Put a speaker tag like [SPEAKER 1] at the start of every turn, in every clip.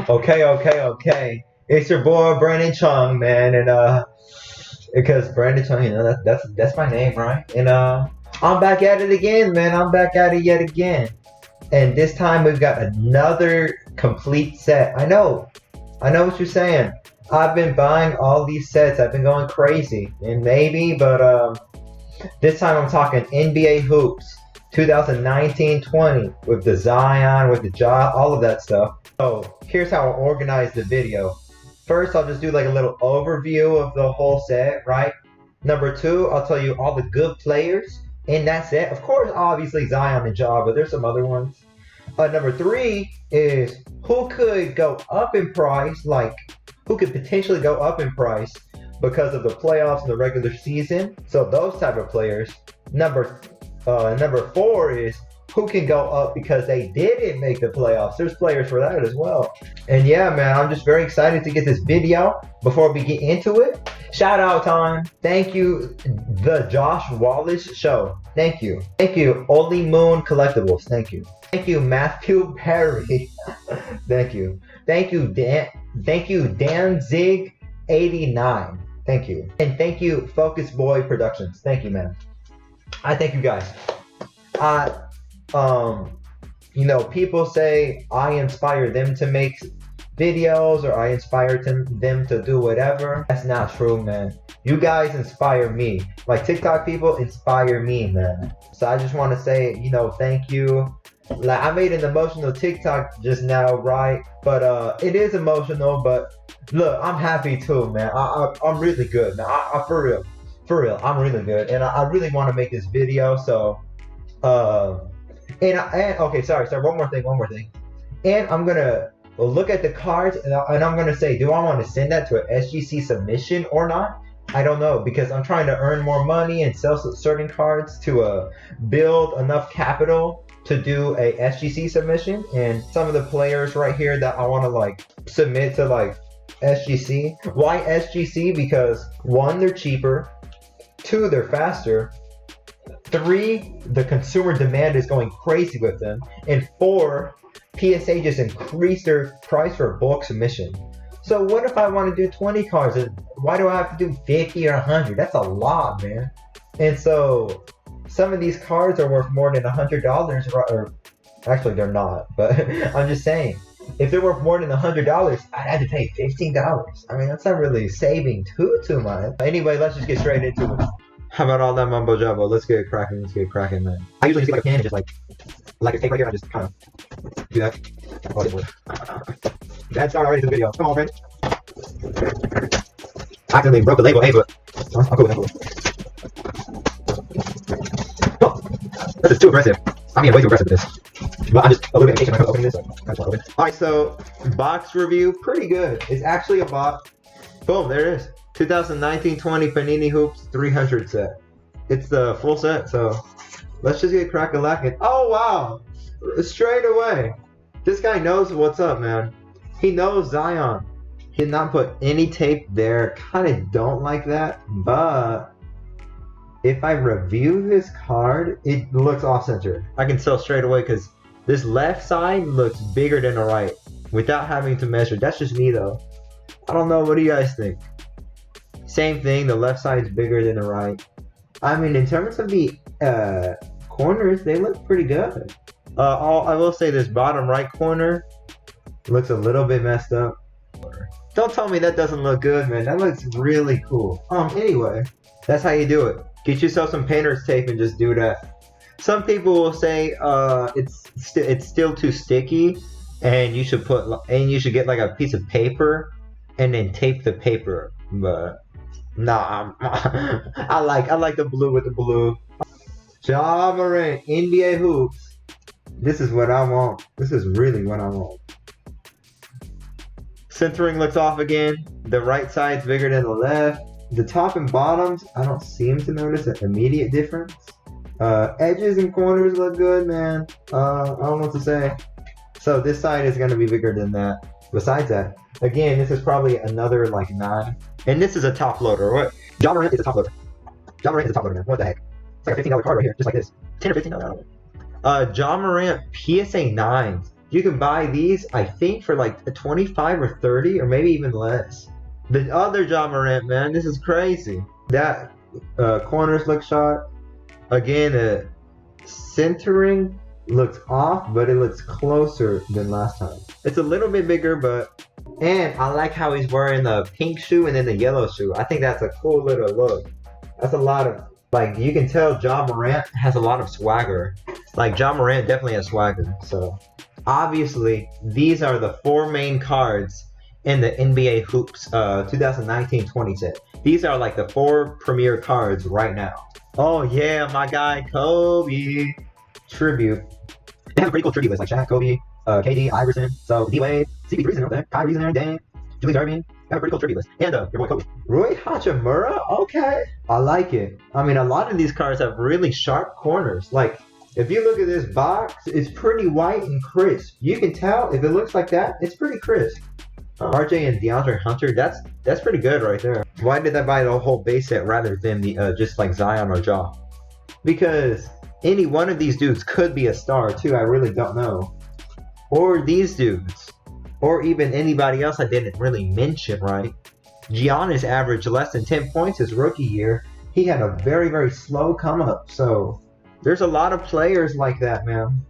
[SPEAKER 1] Okay. It's your boy Brandon Chung, man, and because Brandon Chung, that's my name, right? And I'm back at it again, man. I'm back at it yet again, and this time we've got another complete set. I know what you're saying. I've been buying all these sets. I've been going crazy, and maybe, but this time I'm talking NBA hoops, 2019-20, with the Zion, with the Ja, all of that stuff. So here's how I'll organize the video. First, I'll just do like a little overview of the whole set, right? Number two, I'll tell you all the good players in that set. Of course, obviously Zion and Ja, but there's some other ones. Number three is who could go up in price, like who could potentially go up in price because of the playoffs and the regular season. So those type of players. Number four is who can go up because they didn't make the playoffs. There's players for that as well. And yeah, man, I'm just very excited to get this video. Before we get into it, shout out time. Thank you, the Josh Wallace Show. Thank you. Thank you, Only Moon Collectibles. Thank you. Thank you, Matthew Perry. Thank you. Thank you, Dan. Thank you, Danzig89. Thank you. And thank you, Focus Boy Productions. Thank you, man. I thank you guys. I people say I inspire them to make videos or I inspire them to do whatever. That's not true, man. You guys inspire me. Like TikTok people inspire me, man. So I just want to say, thank you. Like I made an emotional TikTok just now, right? But it is emotional. But look, I'm happy too, man. I'm really good, man. For real, I'm really good, and I really want to make this video. So, and okay, sorry. One more thing. And I'm gonna look at the cards, and I'm gonna say, do I want to send that to an SGC submission or not? I don't know because I'm trying to earn more money and sell certain cards to build enough capital to do a SGC submission. And some of the players right here that I want to like submit to like SGC. Why SGC? Because one, they're cheaper. Two, they're faster. Three, the consumer demand is going crazy with them. And four, PSA just increased their price for bulk submission. So what if I want to do 20 cards? Why do I have to do 50 or 100? That's a lot, man. And so some of these cards are worth more than $100, or actually they're not, but I'm just saying. If they're worth more than $100, I'd have to pay $15. I mean, that's not really saving too much. Anyway, let's just get straight into it. How about all that mumbo jumbo? Let's get it cracking, man. I usually just get like a pen and just like a tape right here, and I just kind of do that. Bad start already to the video. Come on, friend. I accidentally broke the label, hey, but I'll go with that. Oh, this is too aggressive. I'm being way too aggressive with this. But I'm just a little bit impatient when I'm opening this. So I just want to open. Alright, so box review, pretty good. It's actually a box. Boom, there it is. 2019-20 Panini Hoops 300 set. It's the full set, so let's just get crack-a-lackin'. Oh, wow. Straight away. This guy knows what's up, man. He knows Zion. He did not put any tape there. Kind of don't like that, but if I review this card, it looks off-center. I can tell straight away because this left side looks bigger than the right without having to measure. That's just me, though. I don't know. What do you guys think? Same thing. The left side is bigger than the right. I mean, in terms of the corners, they look pretty good. I will say this bottom right corner looks a little bit messed up. Don't tell me that doesn't look good, man. That looks really cool. Anyway, that's how you do it. Get yourself some painter's tape and just do that. Some people will say it's still too sticky, and you should get like a piece of paper and then tape the paper. But nah, I like the blue with the blue. Ja Morant, NBA hoops. This is what I want. This is really what I want. Centering looks off again. The right side's bigger than the left. The top and bottoms, I don't seem to notice an immediate difference. Edges and corners look good, man. I don't know what to say. So this side is going to be bigger than that. Besides that, again, this is probably another like 9. And this is a top loader. What? Ja Morant is a top loader. Ja Morant is a top loader, man. What the heck? It's like a $15 card right here, just like this. 10 or 15 dollars. Ja Morant PSA 9s. You can buy these, I think, for like 25 or 30 or maybe even less. The other Ja Morant, man, this is crazy. That corners look shot. Again, centering looks off, but it looks closer than last time. It's a little bit bigger, but... And I like how he's wearing the pink shoe and then the yellow shoe. I think that's a cool little look. That's a lot of... Like, you can tell Ja Morant has a lot of swagger. Like, Ja Morant definitely has swagger. So, obviously, these are the 4 main cards in the NBA Hoops 2019-20 set. These are like the 4 premier cards right now. Oh yeah, my guy Coby. Tribute. They have a pretty cool tribute list, like Shaq, Kobe, KD, Iverson, so D-Wade, CP3's in there, Kyrie's in there, Dame, Julius Erving. They have a pretty cool tribute list. And your boy Kobe. Rui Hachimura? Okay. I like it. I mean, a lot of these cards have really sharp corners. Like, if you look at this box, it's pretty white and crisp. You can tell if it looks like that, it's pretty crisp. RJ and DeAndre Hunter, that's pretty good right there. Why did I buy the whole base set rather than the just like Zion or Ja? Because any one of these dudes could be a star too, I really don't know. Or these dudes. Or even anybody else I didn't really mention, right? Giannis averaged less than 10 points his rookie year. He had a very, very slow come up. So there's a lot of players like that, man.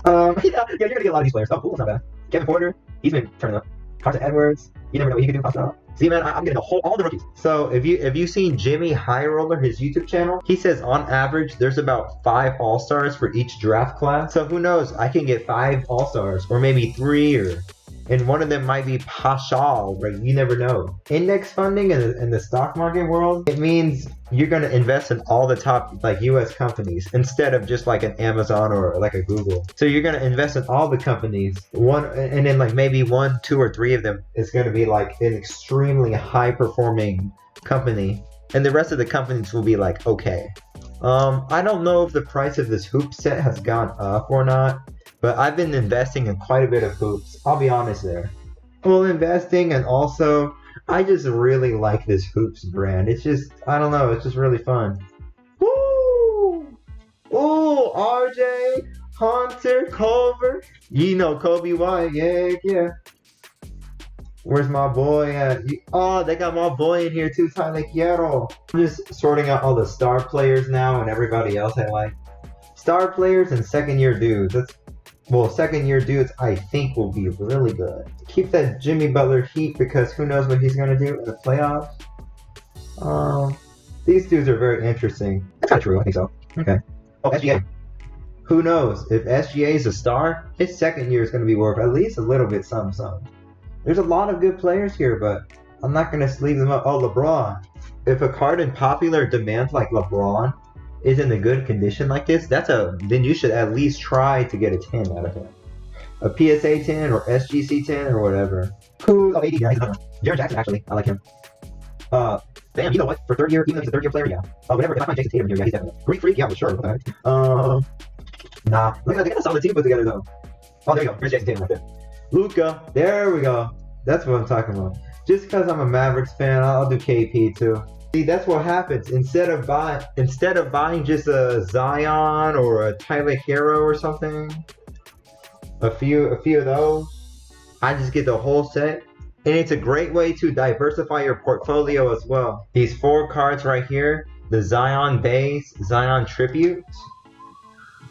[SPEAKER 1] Yeah, you're gonna get a lot of these players. Oh, cool, not bad. Kevin Porter, he's been turning up. Carson Edwards, you never know what he can do. See, man, I'm getting all the rookies. So if you seen Jimmy High Roller, his YouTube channel, he says on average there's about 5 All-Stars for each draft class. So who knows? I can get 5 All-Stars or maybe 3 and one of them might be Pashal, right? You never know. Index funding in the stock market world, it means you're going to invest in all the top like US companies instead of just like an Amazon or like a Google. So you're going to invest in all the companies, and then like maybe 1, 2, or 3 of them is going to be like an extremely high performing company, and the rest of the companies will be like okay. I don't know if the price of this hoop set has gone up or not. But I've been investing in quite a bit of hoops. I'll be honest there. Well, investing, and also, I just really like this hoops brand. It's just, I don't know, it's just really fun. Woo! Ooh, RJ, Hunter, Culver. You know Coby White, yeah. Where's my boy at? Oh, they got my boy in here too, Tyler Quiero. I'm just sorting out all the star players now and everybody else I like. Star players and second-year dudes. Well, second-year dudes, I think, will be really good. Keep that Jimmy Butler heat because who knows what he's going to do in the playoffs. These dudes are very interesting. That's not true. I think so. Okay. Oh, SGA. Who knows? If SGA is a star, his second year is going to be worth at least a little bit some. There's a lot of good players here, but I'm not going to leave them up. Oh, LeBron. If a card in popular demand like LeBron is in a good condition like this, then you should at least try to get a 10 out of him. A PSA 10 or SGC 10 or whatever. Who? Oh, AD, yeah, he's another one. Jaren Jackson, actually, I like him. Damn, you know what? For third year, even though he's a third year player, yeah. Whatever, if I find Jason Tatum here, yeah, he's definitely. Greek Freak, yeah, for sure. What the heck? Nah. Look, they got a solid team put together, though. Oh, there you go. There's Jason Tatum right there. Luka, there we go. That's what I'm talking about. Just because I'm a Mavericks fan, I'll do KP too. See, that's what happens. Instead of buying just a Zion or a Tyler Hero or something, a few of those, I just get the whole set, and it's a great way to diversify your portfolio as well. These 4 cards right here: the Zion base, Zion tribute,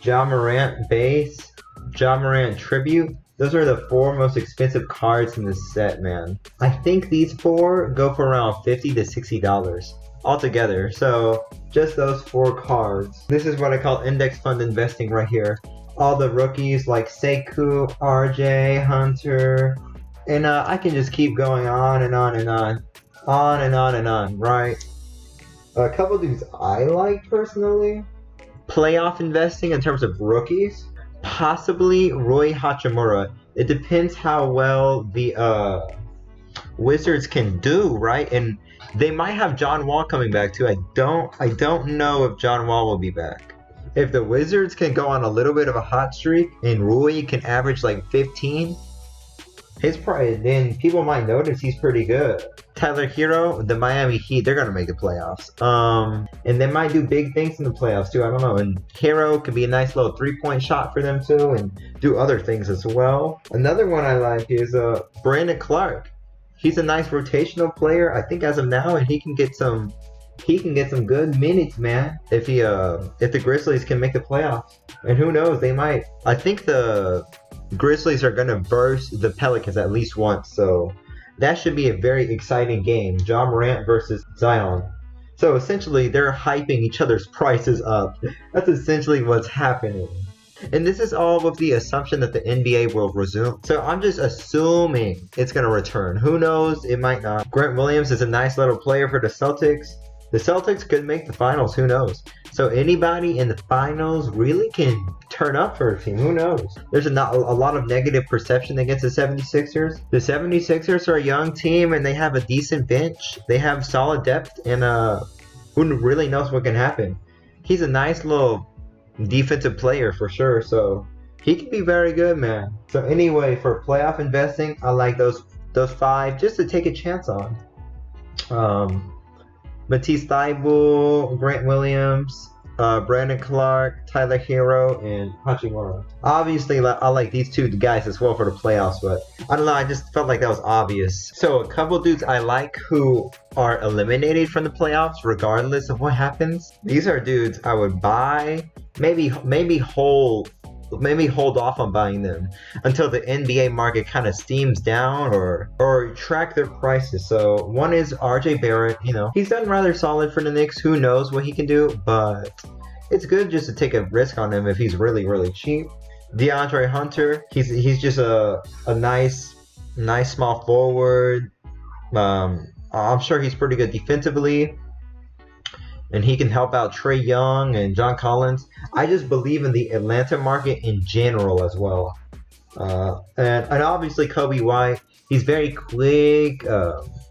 [SPEAKER 1] Ja Morant base, Ja Morant tribute. Those are the 4 most expensive cards in this set, man. I think these 4 go for around $50 to $60 altogether. So just those 4 cards. This is what I call index fund investing right here. All the rookies like Sekou, RJ, Hunter, and I can just keep going on and on and on. On and on and on, right? A couple dudes I like personally. Playoff investing in terms of rookies. Possibly Rui Hachimura. It depends how well the Wizards can do, right? And they might have John Wall coming back too. I don't know if John Wall will be back. If the Wizards can go on a little bit of a hot streak and Rui can average like 15, his price, then people might notice he's pretty good. Tyler Hero, the Miami Heat, they're gonna make the playoffs. And they might do big things in the playoffs too. I don't know. And Hero could be a nice little 3-point shot for them too, and do other things as well. Another one I like is Brandon Clark. He's a nice rotational player, I think, as of now, and he can get some good minutes, man. If the Grizzlies can make the playoffs, and who knows, they might. I think the Grizzlies are gonna verse the Pelicans at least once, so that should be a very exciting game. Ja Morant versus Zion. So essentially, they're hyping each other's prices up. That's essentially what's happening. And this is all with the assumption that the NBA will resume. So I'm just assuming it's going to return. Who knows? It might not. Grant Williams is a nice little player for the Celtics. The Celtics could make the finals. Who knows? So anybody in the finals really can turn up for a team. Who knows? There's a lot of negative perception against the 76ers. The 76ers are a young team and they have a decent bench. They have solid depth, and who really knows what can happen. He's a nice little defensive player for sure, so he can be very good, man. So anyway, for playoff investing, I like those 5 just to take a chance on. Matisse Thybulle, Grant Williams, Brandon Clark, Tyler Hero, and Hachimura. Obviously, I like these 2 guys as well for the playoffs, but I don't know, I just felt like that was obvious. So a couple dudes I like who are eliminated from the playoffs regardless of what happens. These are dudes I would buy, maybe hold off on buying them until the NBA market kind of steams down, or track their prices. So one is RJ Barrett. You know, he's done rather solid for the Knicks. Who knows what he can do, but it's good just to take a risk on him if he's really, really cheap. DeAndre Hunter, he's just a nice small forward. I'm sure he's pretty good defensively, and he can help out Trae Young and John Collins. I just believe in the Atlanta market in general as well. And obviously Coby White, he's very quick,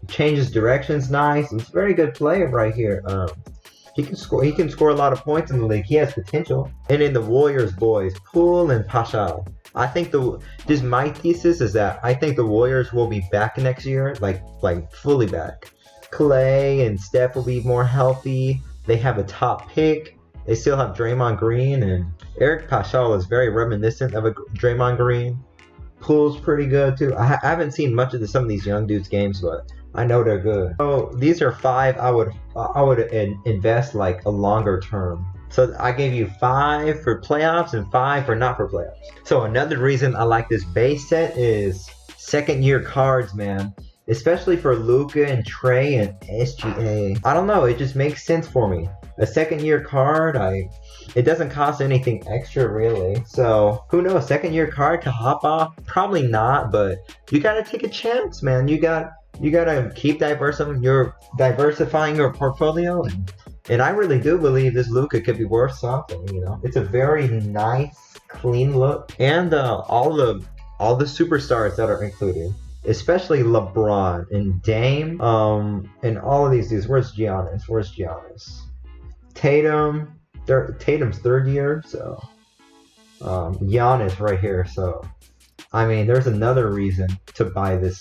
[SPEAKER 1] changes directions nice. He's a very good player right here. He can score a lot of points in the league. He has potential. And in the Warriors boys, Poole and Paschal. I think my thesis is that I think the Warriors will be back next year, like fully back. Clay and Steph will be more healthy. They have a top pick. They still have Draymond Green, and Eric Paschal is very reminiscent of a Draymond Green. Poole's pretty good too. I haven't seen much of some of these young dudes' games, but I know they're good. So these are 5 I would invest like a longer term. So I gave you 5 for playoffs and 5 for not for playoffs. So another reason I like this base set is second-year cards, man. Especially for Luka and Trey and SGA. I don't know, it just makes sense for me. A second-year card, it doesn't cost anything extra really. So who knows, second-year card to hop off? Probably not, but you gotta take a chance, man. You gotta keep diversifying your portfolio, and I really do believe this Luka could be worth something. You know, it's a very nice, clean look, and all the superstars that are included, especially LeBron and Dame, and all of these dudes. Where's Giannis? Tatum's 3rd year, so Giannis right here. So I mean, there's another reason to buy this.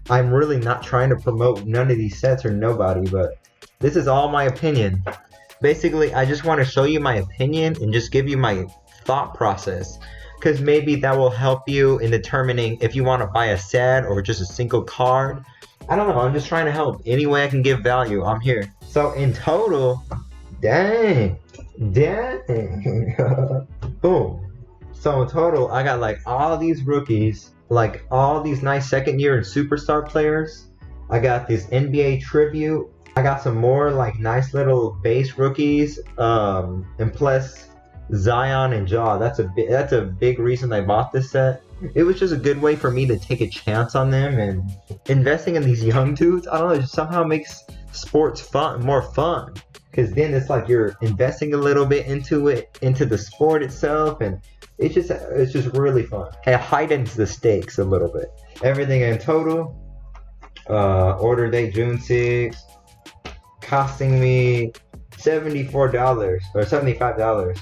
[SPEAKER 1] I'm really not trying to promote none of these sets or nobody, but this is all my opinion. Basically, I just want to show you my opinion and just give you my thought process, because maybe that will help you in determining if you want to buy a set or just a single card. I don't know, I'm just trying to help. Any way I can give value, I'm here. So in total, dang. Boom. So in total, I got like all these rookies, like all these nice second-year and superstar players. I got this NBA tribute. I got some more like nice little base rookies, and plus Zion and Ja. That's a big reason I bought this set. It was just a good way for me to take a chance on them, and investing in these young dudes, I don't know, it just somehow makes sports more fun. Because then it's like you're investing a little bit into the sport itself, and it's just really fun. It heightens the stakes a little bit. Everything in total, order date June 6th, costing me $74 or $75.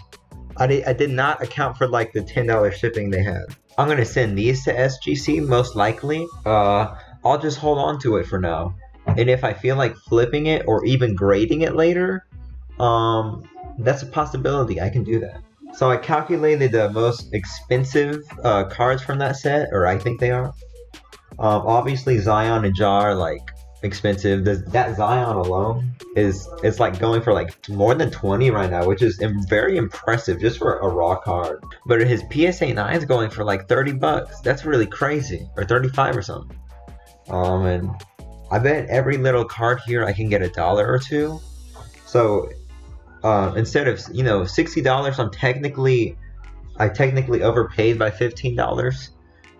[SPEAKER 1] I did not account for like the $10 shipping they had. I'm gonna send these to SGC most likely. I'll just hold on to it for now. And if I feel like flipping it or even grading it later, that's a possibility. I can do that. So I calculated the most expensive cards from that set, or I think they are. Obviously Zion and Ja are like expensive. That Zion alone is like going for like more than 20 right now, which is very impressive just for a raw card. But his PSA 9 is going for like 30 bucks. That's really crazy, or 35 or something. And I bet every little card here I can get $1 or $2. So instead of $60, I technically overpaid by $15.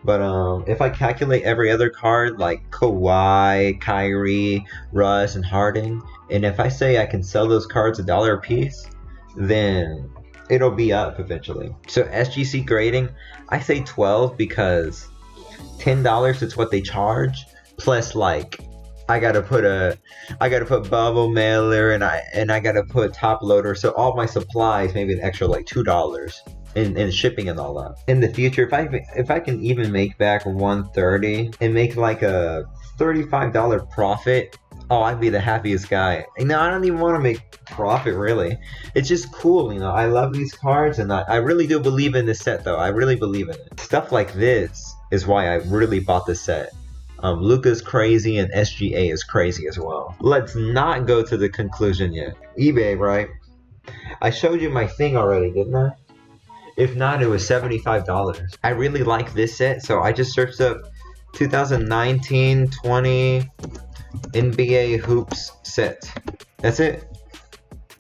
[SPEAKER 1] But if I calculate every other card like Kawhi, Kyrie, Russ, and Harden, and if I say I can sell those cards $1 a piece, then it'll be up eventually. So SGC grading, I say 12 because $10 is what they charge, plus like I gotta put bubble mailer and I gotta put top loader, so all my supplies maybe an extra like $2 in shipping and all that. In the future, if I can even make back 130 and make like a $35 profit, oh, I'd be the happiest guy. I don't even want to make profit really. It's just cool, I love these cards, and I really do believe in this set though. I really believe in it. Stuff like this is why I really bought this set. Luka's crazy and SGA is crazy as well. Let's not go to the conclusion yet. eBay, right? I showed you my thing already, didn't I? If not, it was $75. I really like this set, so I just searched up 2019-20 NBA Hoops set. That's it.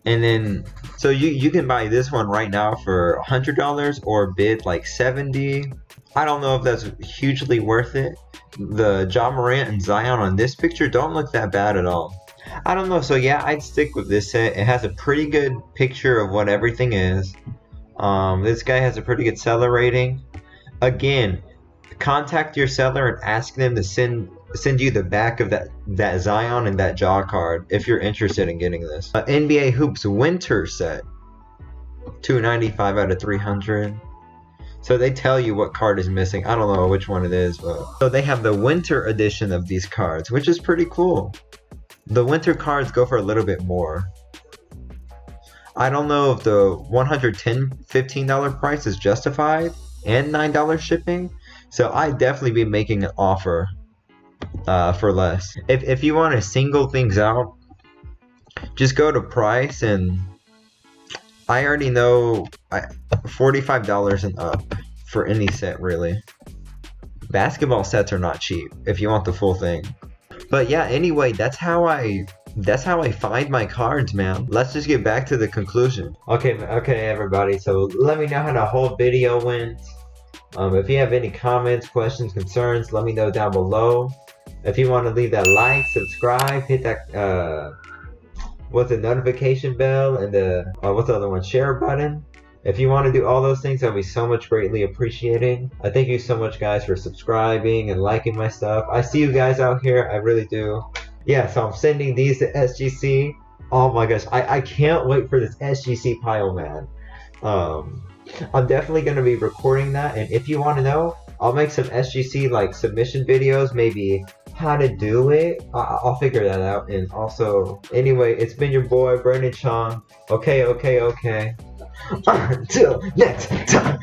[SPEAKER 1] And then, so you can buy this one right now for $100 or bid like $70. I don't know if that's hugely worth it. The Ja Morant and Zion on this picture don't look that bad at all. I don't know, so yeah, I'd stick with this set. It has a pretty good picture of what everything is. This guy has a pretty good seller rating. Again, contact your seller and ask them to send you the back of that Zion and that Ja card if you're interested in getting this. NBA Hoops Winter set, 295 out of 300. So they tell you what card is missing. I don't know which one it is, but so they have the winter edition of these cards, which is pretty cool. The winter cards go for a little bit more. I don't know if the $15 price is justified and $9 shipping. So I'd definitely be making an offer for less. If you want to single things out, just go to price, and I already know $45 and up for any set really. Basketball sets are not cheap if you want the full thing. But yeah, anyway, that's how I find my cards, man. Let's just get back to the conclusion. Okay, everybody. So let me know how the whole video went. If you have any comments, questions, concerns, let me know down below. If you want to leave that like, subscribe, hit that with the notification bell and the what's the other one, share button. If you want to do all those things, I'll be so much greatly appreciating. I thank you so much, guys, for subscribing and liking my stuff. I see you guys out here. I really do. Yeah, so I'm sending these to SGC. Oh my gosh, I can't wait for this SGC pile, man. I'm definitely going to be recording that, and if you want to know, I'll make some SGC like submission videos, maybe how to do it. I'll figure that out. And also, anyway, it's been your boy Brandon Chong. Okay. Until next time.